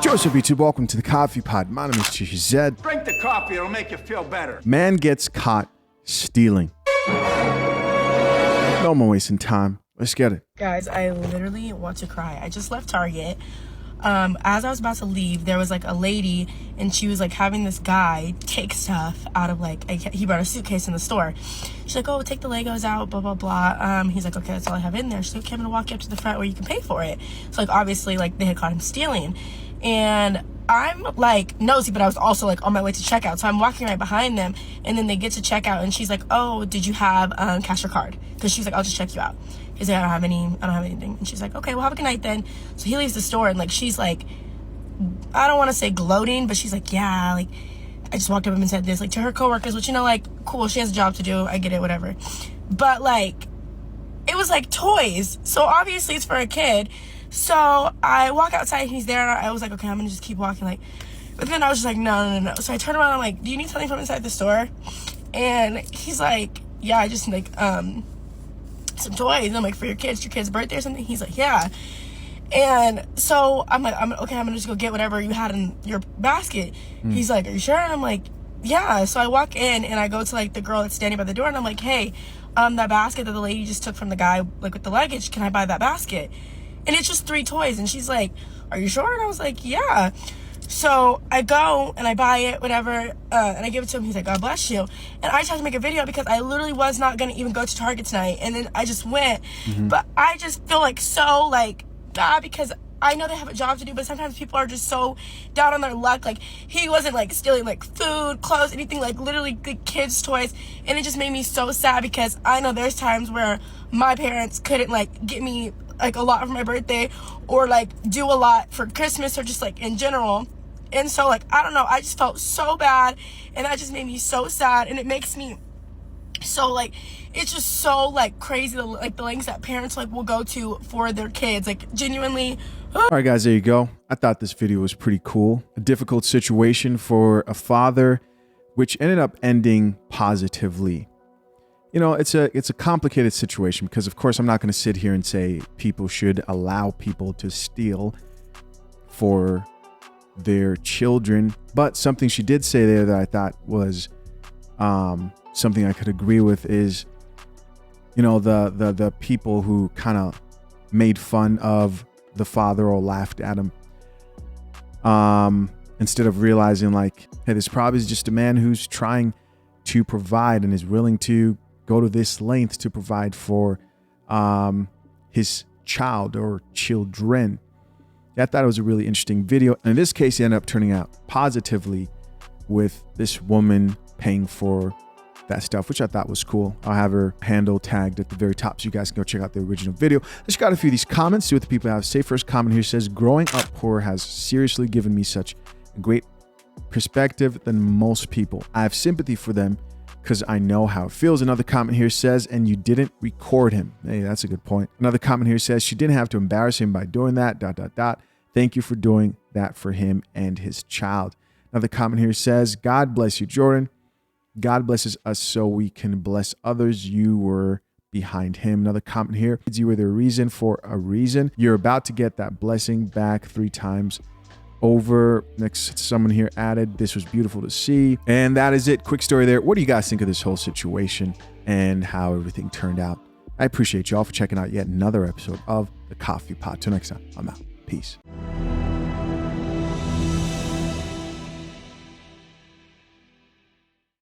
Joseph YouTube, welcome to the Coffee Pod. My name is Zed. Drink the coffee, it'll make you feel better. Man gets caught stealing. No more wasting time. Let's get it. Guys, I literally want to cry. I just left Target. As I was about to leave, there was like a lady and she was like having this guy take stuff out of like, he brought a suitcase in the store. She's like, oh, take the Legos out, blah, blah, blah. He's like, okay, that's all I have in there. She's like, okay, I'm gonna walk you up to the front where you can pay for it. So like, obviously like they had caught him stealing. And I'm like nosy, but I was also like on my way to checkout. So I'm walking right behind them and then they get to checkout and she's like, oh, did you have cash or card? Because she's like, I'll just check you out. He's like, I don't have anything. And she's like, okay, well, have a good night then. So he leaves the store and like, she's like, I don't want to say gloating, but she's like, yeah, like, I just walked up and said this, like, to her coworkers, which, you know, like, cool, she has a job to do, I get it, whatever. But like, it was like toys. So obviously it's for a kid. So I walk outside and he's there and I was like, okay, I'm gonna just keep walking, like, but then I was just like, no. So I turn around and I'm like, do you need something from inside the store? And he's like, yeah, I just like, some toys. And I'm like, for your kid's birthday or something? He's like, yeah. And so I'm like, okay, I'm gonna just go get whatever you had in your basket. He's like, are you sure? And I'm like, yeah. So I walk in and I go to like the girl that's standing by the door and I'm like, hey, that basket that the lady just took from the guy like with the luggage, can I buy that basket? And it's just 3 toys. And she's like, are you sure? And I was like, yeah. So I go and I buy it, whatever, and I give it to him. He's like, God bless you. And I just had to make a video because I literally was not going to even go to Target tonight. And then I just went. But I just feel like so like, because I know they have a job to do, but sometimes people are just so down on their luck. Like, he wasn't like stealing like food, clothes, anything, like literally like, kids' toys. And it just made me so sad because I know there's times where my parents couldn't like get me like a lot for my birthday or like do a lot for Christmas or just like in general. And so like, I don't know, I just felt so bad and that just made me so sad. And it makes me so like, it's just so like crazy, like the lengths that parents like will go to for their kids, like genuinely. All right, guys, there you go. I thought this video was pretty cool. A difficult situation for a father, which ended up ending positively. You know, it's a complicated situation because, of course, I'm not going to sit here and say people should allow people to steal for their children. But something she did say there that I thought was something I could agree with is, you know, the people who kind of made fun of the father or laughed at him instead of realizing like, hey, this probably is just a man who's trying to provide and is willing to go to this length to provide for his child or children. I thought it was a really interesting video. And in this case, it ended up turning out positively with this woman paying for that stuff, which I thought was cool. I'll have her handle tagged at the very top so you guys can go check out the original video. Let's got a few of these comments, see what the people have to say. First comment here says, growing up poor has seriously given me such a great perspective than most people. I have sympathy for them because I know how it feels. Another comment here says, and you didn't record him. Hey, that's a good point. Another comment here says, she didn't have to embarrass him by doing that, ... Thank you for doing that for him and his child. Another comment here says, God bless you, Jordan. God blesses us so we can bless others. You were behind him. Another comment here, you were the reason for a reason. You're about to get that blessing back 3 times over. Next, someone here added, this was beautiful to see. And that is it. Quick story there. What do you guys think of this whole situation and how everything turned out? I appreciate y'all for checking out yet another episode of The Coffee Pot. Till next time, I'm out. Peace.